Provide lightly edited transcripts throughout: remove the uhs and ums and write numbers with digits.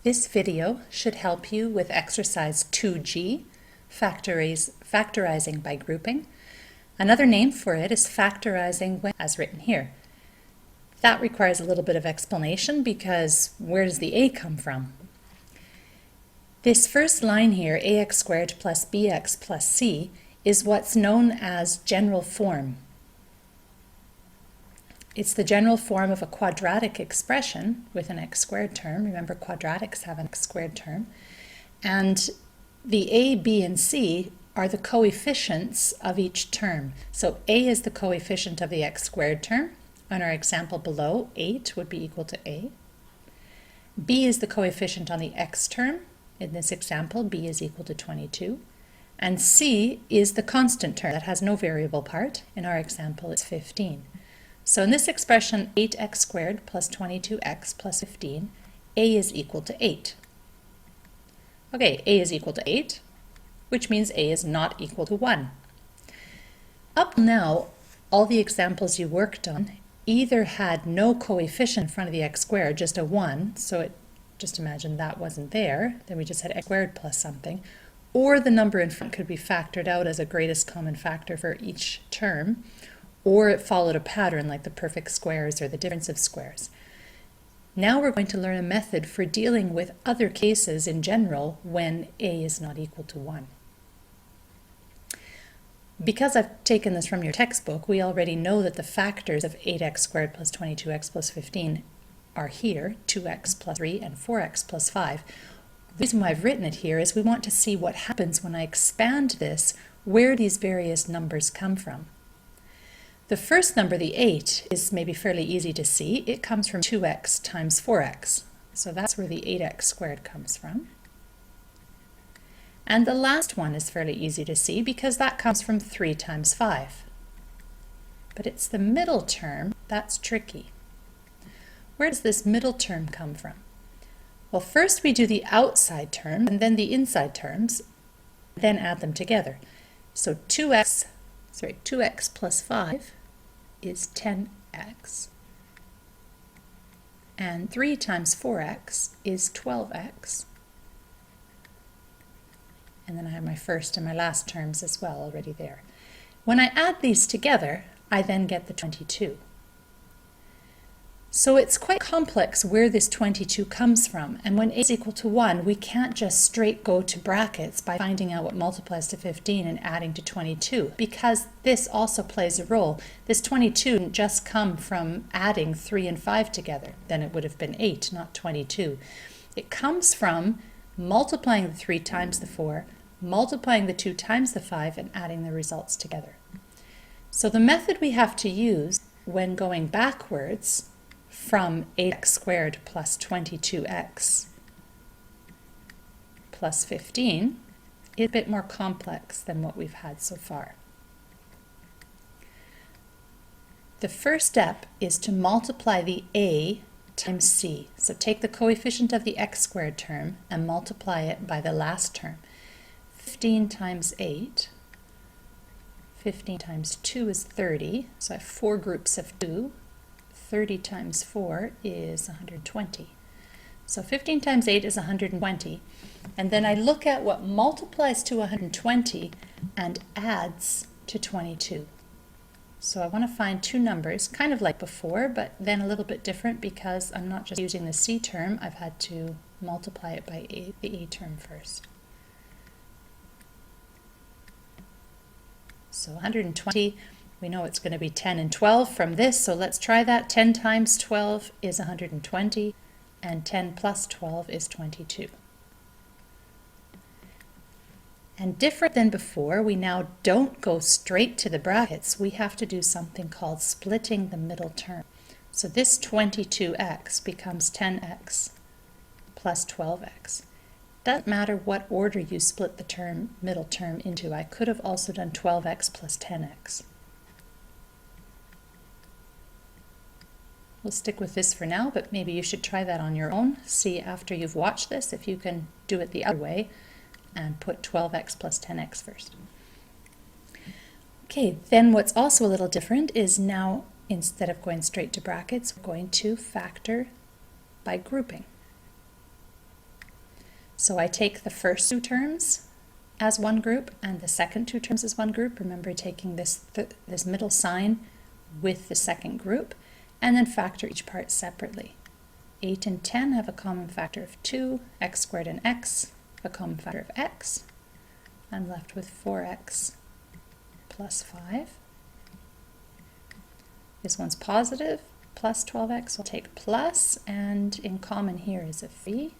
This video should help you with exercise 2G, factorizing by grouping. Another name for it is factorizing when, as written here. That requires a little bit of explanation because where does the a come from? This first line here, ax squared plus bx plus c, is what's known as general form. It's the general form of a quadratic expression with an x squared term. Remember, quadratics have an x squared term. And the a, b, and c are the coefficients of each term. So a is the coefficient of the x squared term. On our example below, 8 would be equal to a. B is the coefficient on the x term. In this example, b is equal to 22. And c is the constant term that has no variable part. In our example, it's 15. So in this expression, 8x squared plus 22x plus 15, a is equal to 8. Okay, a is equal to 8, which means a is not equal to 1. Up now, all the examples you worked on either had no coefficient in front of the x squared, just a 1, so just imagine that wasn't there, then we just had x squared plus something, or the number in front could be factored out as a greatest common factor for each term, or it followed a pattern like the perfect squares or the difference of squares. Now we're going to learn a method for dealing with other cases in general when a is not equal to 1. Because I've taken this from your textbook, we already know that the factors of 8x squared plus 22x plus 15 are here, 2x plus 3 and 4x plus 5. The reason why I've written it here is we want to see what happens when I expand this, where these various numbers come from. The first number, the 8, is maybe fairly easy to see. It comes from 2x times 4x. So that's where the 8x squared comes from. And the last one is fairly easy to see because that comes from 3 times 5. But it's the middle term that's tricky. Where does this middle term come from? Well, first we do the outside term and then the inside terms, then add them together. So 2x plus 5 is 10x, and 3 times 4x is 12x. And then I have my first and my last terms as well already there. When I add these together, I then get the 22. So it's quite complex where this 22 comes from, and when a is equal to 1, we can't just straight go to brackets by finding out what multiplies to 15 and adding to 22, because this also plays a role. This 22 didn't just come from adding 3 and 5 together, then it would have been 8, not 22. It comes from multiplying the 3 times the 4, multiplying the 2 times the 5, and adding the results together. So the method we have to use when going backwards from 8x squared plus 22x plus 15 is a bit more complex than what we've had so far. The first step is to multiply the a times c. So take the coefficient of the x squared term and multiply it by the last term. 15 times 8, 15 times 2 is 30, so I have 4 groups of 2. 30 times 4 is 120. So 15 times 8 is 120. And then I look at what multiplies to 120 and adds to 22. So I want to find two numbers, kind of like before, but then a little bit different because I'm not just using the c term, I've had to multiply it by the a term first. So 120. We know it's going to be 10 and 12 from this, so let's try that. 10 times 12 is 120, and 10 plus 12 is 22. And different than before, we now don't go straight to the brackets. We have to do something called splitting the middle term. So this 22x becomes 10x plus 12x. Doesn't matter what order you split the middle term into. I could have also done 12x plus 10x. We'll stick with this for now, but maybe you should try that on your own. See after you've watched this if you can do it the other way and put 12x plus 10x first. Okay, then what's also a little different is now instead of going straight to brackets, we're going to factor by grouping. So I take the first two terms as one group and the second two terms as one group. Remember taking this middle sign with the second group, and then factor each part separately. 8 and 10 have a common factor of 2, x squared and x, a common factor of x. I'm left with 4x plus 5. This one's positive, plus 12x. We'll take plus, and in common here is a 3.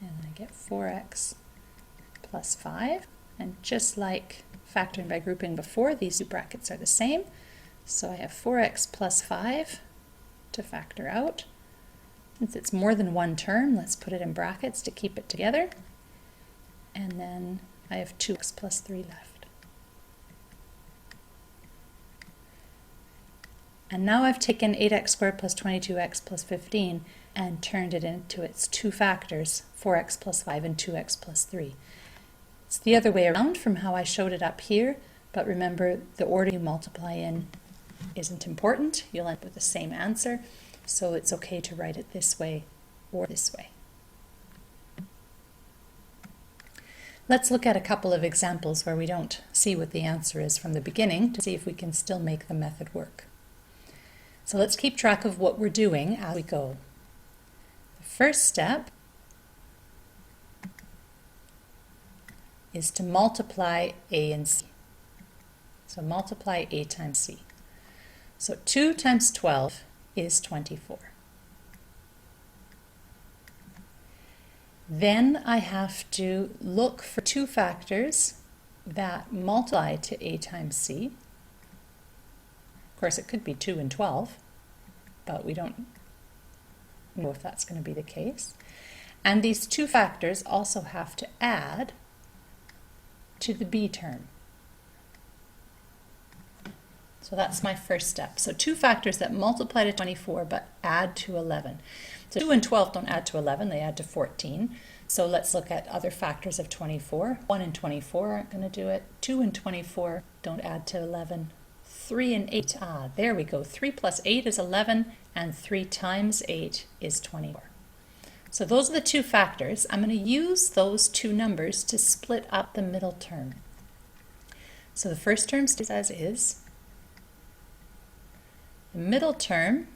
And I get 4x plus 5. And just like factoring by grouping before, these two brackets are the same. So I have 4x plus 5 to factor out. Since it's more than one term, let's put it in brackets to keep it together. And then I have 2x plus 3 left. And now I've taken 8x squared plus 22x plus 15 and turned it into its two factors, 4x plus 5 and 2x plus 3. It's the other way around from how I showed it up here, but remember the order you multiply in isn't important. You'll end up with the same answer, so it's okay to write it this way or this way. Let's look at a couple of examples where we don't see what the answer is from the beginning to see if we can still make the method work. So let's keep track of what we're doing as we go. The first step is to multiply a and c. So multiply a times c. So 2 times 12 is 24. Then I have to look for two factors that multiply to a times c. Of course, it could be 2 and 12, but we don't know if that's going to be the case. And these two factors also have to add to the b term. So that's my first step. So two factors that multiply to 24 but add to 11. So 2 and 12 don't add to 11, they add to 14. So let's look at other factors of 24. 1 and 24 aren't going to do it. 2 and 24 don't add to 11. 3 and 8, there we go. 3 plus 8 is 11, and 3 times 8 is 24. So those are the two factors. I'm going to use those two numbers to split up the middle term. So the first term stays as is. The middle term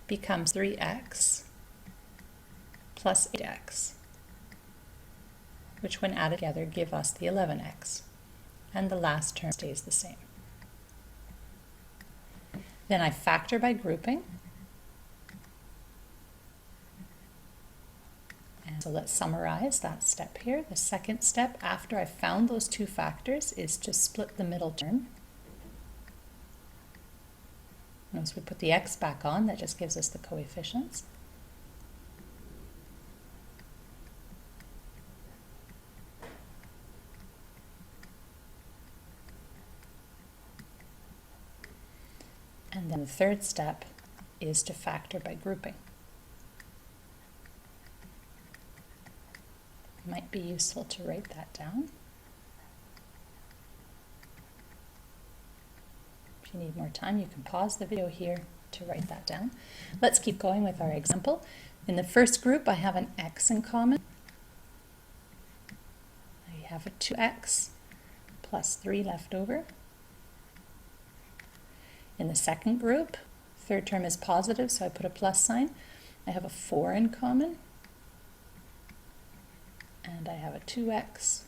becomes 3x plus 8x, which when added together give us the 11x. And the last term stays the same. Then I factor by grouping. And so let's summarize that step here. The second step after I found those two factors is to split the middle term. Once we put the x back on, that just gives us the coefficients. And then the third step is to factor by grouping. It might be useful to write that down. If you need more time, you can pause the video here to write that down. Let's keep going with our example. In the first group, I have an x in common. I have a 2x plus 3 left over. In the second group, third term is positive, so I put a plus sign. I have a 4 in common. And I have a 2x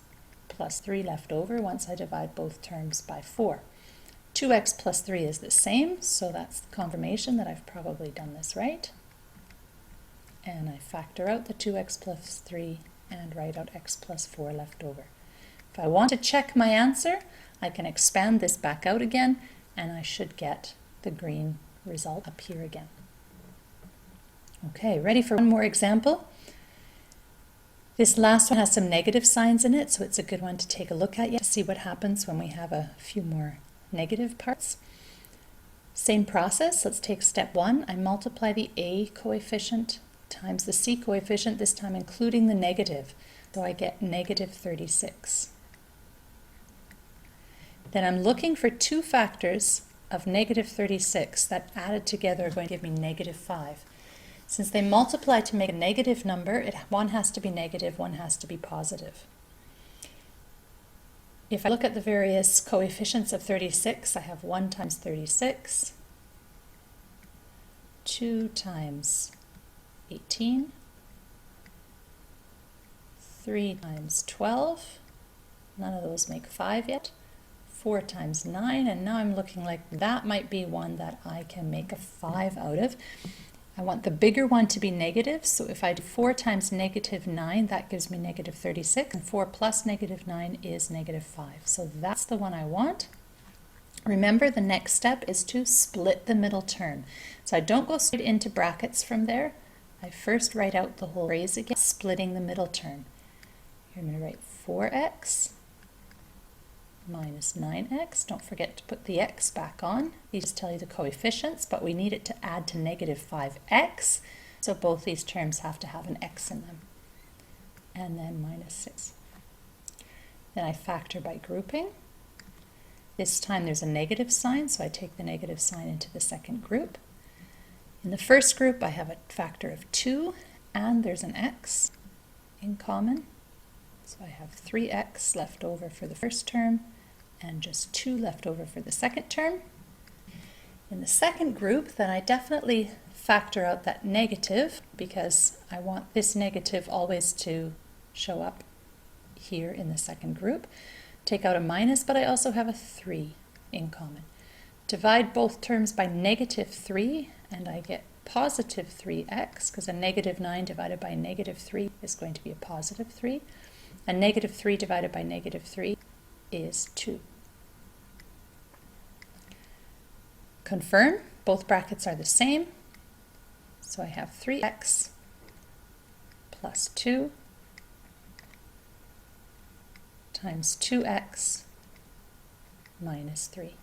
plus 3 left over once I divide both terms by 4. 2x plus 3 is the same, so that's confirmation that I've probably done this right. And I factor out the 2x plus 3 and write out x plus 4 left over. If I want to check my answer, I can expand this back out again, and I should get the green result up here again. Okay, ready for one more example? This last one has some negative signs in it, so it's a good one to take a look at to see what happens when we have a few more negative parts. Same process. Let's take step 1. I multiply the a coefficient times the c coefficient, this time including the negative. So I get negative 36. Then I'm looking for two factors of negative 36 that added together are going to give me negative 5. Since they multiply to make a negative number, one has to be negative, one has to be positive. If I look at the various coefficients of 36, I have 1 times 36, 2 times 18, 3 times 12, none of those make 5 yet, 4 times 9, and now I'm looking like that might be one that I can make a 5 out of. I want the bigger one to be negative, so if I do 4 times negative 9, that gives me negative 36, and 4 plus negative 9 is negative 5. So that's the one I want. Remember, the next step is to split the middle term. So I don't go straight into brackets from there. I first write out the whole phrase again, splitting the middle term. Here I'm going to write 4x minus 9x. Don't forget to put the x back on. These just tell you the coefficients, but we need it to add to negative 5x, so both these terms have to have an x in them. And then minus 6. Then I factor by grouping. This time there's a negative sign, so I take the negative sign into the second group. In the first group I have a factor of 2, and there's an x in common. So I have 3x left over for the first term and just 2 left over for the second term. In the second group, then I definitely factor out that negative because I want this negative always to show up here in the second group. Take out a minus, but I also have a 3 in common. Divide both terms by negative 3 and I get positive 3x because a negative 9 divided by negative 3 is going to be a positive 3. And negative 3 divided by negative 3 is 2. Confirm, both brackets are the same. So I have 3x plus 2 times 2x minus 3.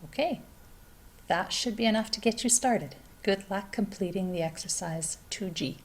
Okay, that should be enough to get you started. Good luck completing the exercise 2G.